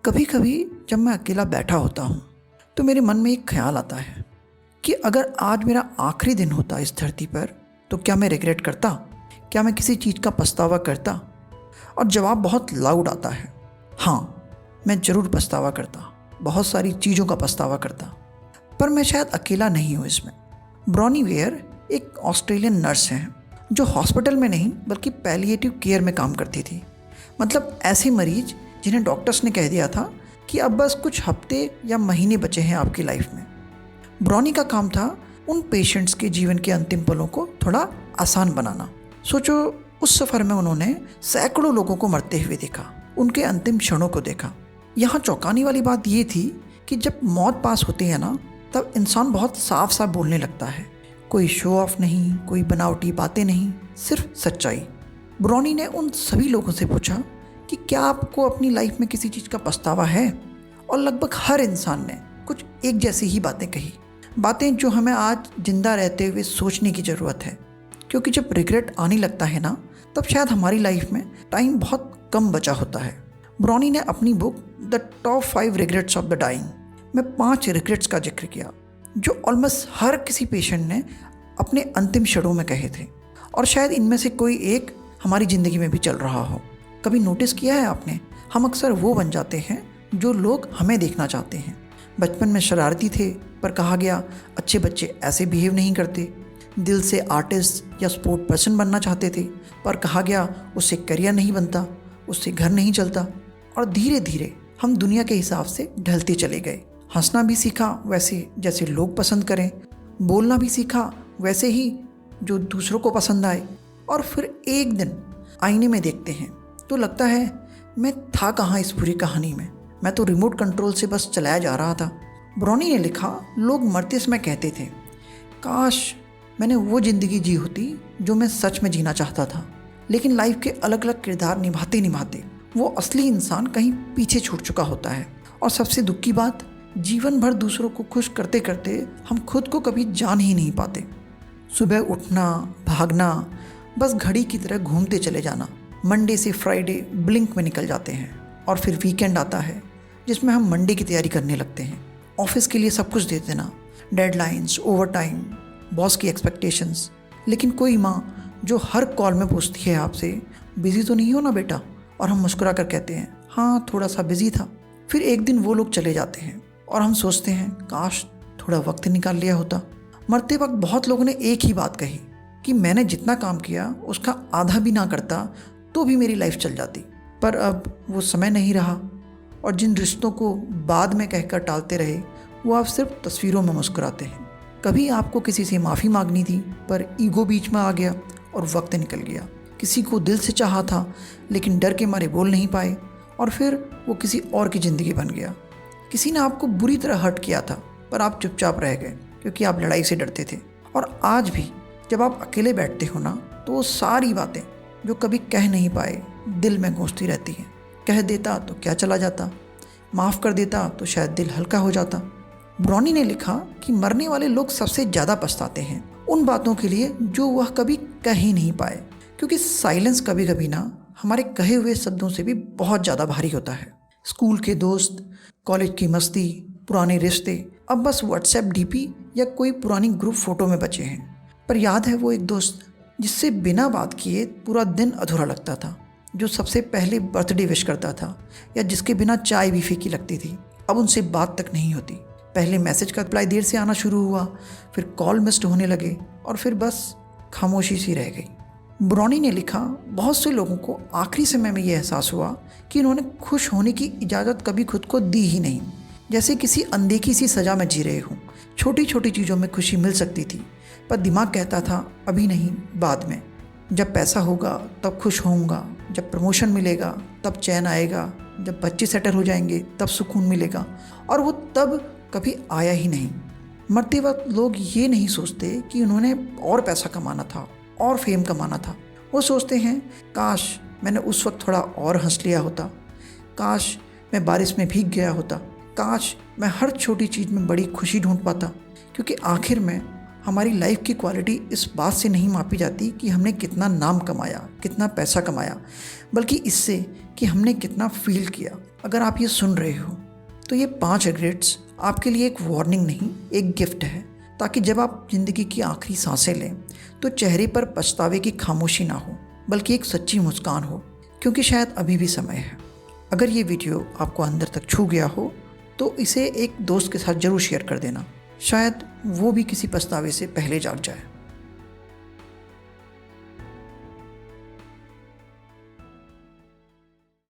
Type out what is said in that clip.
कभी कभी जब मैं अकेला बैठा होता हूँ तो मेरे मन में एक ख्याल आता है कि अगर आज मेरा आखिरी दिन होता इस धरती पर तो क्या मैं रिग्रेट करता, क्या मैं किसी चीज़ का पछतावा करता। और जवाब बहुत लाउड आता है, हाँ मैं ज़रूर पछतावा करता, बहुत सारी चीज़ों का पछतावा करता। पर मैं शायद अकेला नहीं हूँ इसमें। ब्रॉनी वेयर एक ऑस्ट्रेलियन नर्स हैं जो हॉस्पिटल में नहीं बल्कि पैलिएटिव केयर में काम करती थी। मतलब ऐसे मरीज जिन्हें डॉक्टर्स ने कह दिया था कि अब बस कुछ हफ्ते या महीने बचे हैं आपकी लाइफ में। ब्रॉनी का काम था उन पेशेंट्स के जीवन के अंतिम पलों को थोड़ा आसान बनाना। सोचो, उस सफ़र में उन्होंने सैकड़ों लोगों को मरते हुए देखा, उनके अंतिम क्षणों को देखा। यहाँ चौंकाने वाली बात ये थी कि जब मौत पास होती है ना, तब इंसान बहुत साफ साफ बोलने लगता है। कोई शो ऑफ नहीं, कोई बनावटी बातें नहीं, सिर्फ सच्चाई। ब्रॉनी ने उन सभी लोगों से पूछा कि क्या आपको अपनी लाइफ में किसी चीज़ का पछतावा है। और लगभग हर इंसान ने कुछ एक जैसी ही बातें कही, बातें जो हमें आज जिंदा रहते हुए सोचने की ज़रूरत है। क्योंकि जब रिग्रेट आने लगता है ना, तब शायद हमारी लाइफ में टाइम बहुत कम बचा होता है। ब्रॉनी ने अपनी book the top 5 regrets of the dying में 5 रिग्रेट्स का जिक्र किया जो ऑलमोस्ट हर किसी पेशेंट ने अपने अंतिम क्षणों में कहे थे। और शायद इनमें से कोई एक हमारी ज़िंदगी में भी चल रहा हो। कभी नोटिस किया है आपने, हम अक्सर वो बन जाते हैं जो लोग हमें देखना चाहते हैं। बचपन में शरारती थे पर कहा गया अच्छे बच्चे ऐसे बिहेव नहीं करते। दिल से आर्टिस्ट या स्पोर्ट पर्सन बनना चाहते थे पर कहा गया उससे करियर नहीं बनता, उससे घर नहीं चलता। और धीरे धीरे हम दुनिया के हिसाब से ढलते चले गए। हंसना भी सीखा वैसे जैसे लोग पसंद करें, बोलना भी सीखा वैसे ही जो दूसरों को पसंद आए। और फिर एक दिन आईने में देखते हैं तो लगता है मैं था कहाँ इस पूरी कहानी में, मैं तो रिमोट कंट्रोल से बस चलाया जा रहा था। ब्रॉनी ने लिखा, लोग मरते समय कहते थे काश मैंने वो ज़िंदगी जी होती जो मैं सच में जीना चाहता था। लेकिन लाइफ के अलग अलग किरदार निभाते निभाते वो असली इंसान कहीं पीछे छूट चुका होता है। और सबसे दुख की बात, जीवन भर दूसरों को खुश करते करते हम खुद को कभी जान ही नहीं पाते। सुबह उठना, भागना, बस घड़ी की तरह घूमते चले जाना। मंडे से फ्राइडे ब्लिंक में निकल जाते हैं। और फिर वीकेंड आता है जिसमें हम मंडे की तैयारी करने लगते हैं। ऑफिस के लिए सब कुछ दे देना, डेडलाइंस, ओवर टाइम, बॉस की एक्सपेक्टेशंस। लेकिन कोई माँ जो हर कॉल में पूछती है आपसे, बिज़ी तो नहीं हो ना बेटा, और हम मुस्कुरा कर कहते हैं हाँ थोड़ा सा बिज़ी था। फिर एक दिन वो लोग चले जाते हैं और हम सोचते हैं काश थोड़ा वक्त निकाल लिया होता। मरते वक्त बहुत लोगों ने एक ही बात कही कि मैंने जितना काम किया उसका आधा भी ना करता तो भी मेरी लाइफ चल जाती। पर अब वो समय नहीं रहा। और जिन रिश्तों को बाद में कहकर टालते रहे वो आप सिर्फ तस्वीरों में मुस्कुराते हैं। कभी आपको किसी से माफ़ी मांगनी थी पर ईगो बीच में आ गया और वक्त निकल गया। किसी को दिल से चाहा था लेकिन डर के मारे बोल नहीं पाए और फिर वो किसी और की ज़िंदगी बन गया। किसी ने आपको बुरी तरह हर्ट किया था पर आप चुपचाप रह गए क्योंकि आप लड़ाई से डरते थे। और आज भी जब आप अकेले बैठते हो ना, तो वो सारी बातें जो कभी कह नहीं पाए दिल में गूंजती रहती हैं। कह देता तो क्या चला जाता, माफ़ कर देता तो शायद दिल हल्का हो जाता। ब्रॉनी ने लिखा कि मरने वाले लोग सबसे ज़्यादा पछताते हैं उन बातों के लिए जो वह कभी कह ही नहीं पाए। क्योंकि साइलेंस कभी कभी ना हमारे कहे हुए शब्दों से भी बहुत ज़्यादा भारी होता है। स्कूल के दोस्त, कॉलेज की मस्ती, पुराने रिश्ते अब बस व्हाट्सएप डीपी या कोई पुरानी ग्रुप फ़ोटो में बचे हैं। पर याद है वो एक दोस्त जिससे बिना बात किए पूरा दिन अधूरा लगता था, जो सबसे पहले बर्थडे विश करता था या जिसके बिना चाय भी फीकी लगती थी। अब उनसे बात तक नहीं होती। पहले मैसेज का रिप्लाई देर से आना शुरू हुआ, फिर कॉल मिस्ड होने लगे और फिर बस खामोशी सी रह गई। ब्रॉनी ने लिखा, बहुत से लोगों को आखिरी समय में ये एहसास हुआ कि उन्होंने खुश होने की इजाज़त कभी खुद को दी ही नहीं। जैसे किसी अनदेखी सी सज़ा में जी रहे हों। छोटी छोटी चीज़ों में खुशी मिल सकती थी पर दिमाग कहता था अभी नहीं, बाद में, जब पैसा होगा तब खुश होऊंगा, जब प्रमोशन मिलेगा तब चैन आएगा, जब बच्चे सेटल हो जाएंगे तब सुकून मिलेगा। और वो तब कभी आया ही नहीं। मरते वक्त लोग ये नहीं सोचते कि उन्होंने और पैसा कमाना था और फेम कमाना था। वो सोचते हैं काश मैंने उस वक्त थोड़ा और हंस लिया होता, काश मैं बारिश में भीग गया होता, काश मैं हर छोटी चीज़ में बड़ी खुशी ढूंढ पाता। क्योंकि आखिर में हमारी लाइफ की क्वालिटी इस बात से नहीं मापी जाती कि हमने कितना नाम कमाया, कितना पैसा कमाया, बल्कि इससे कि हमने कितना फील किया, अगर आप ये सुन रहे हो तो ये 5 रिग्रेट्स आपके लिए एक वार्निंग नहीं, एक गिफ्ट है, ताकि जब आप ज़िंदगी की आखिरी सांसें लें तो चेहरे पर पछतावे की खामोशी ना हो, बल्कि एक सच्ची मुस्कान हो, क्योंकि शायद अभी भी समय है। अगर ये वीडियो आपको अंदर तक छू गया हो तो इसे एक दोस्त के साथ ज़रूर शेयर कर देना, शायद वो भी किसी पछतावे से पहले जाग जाए।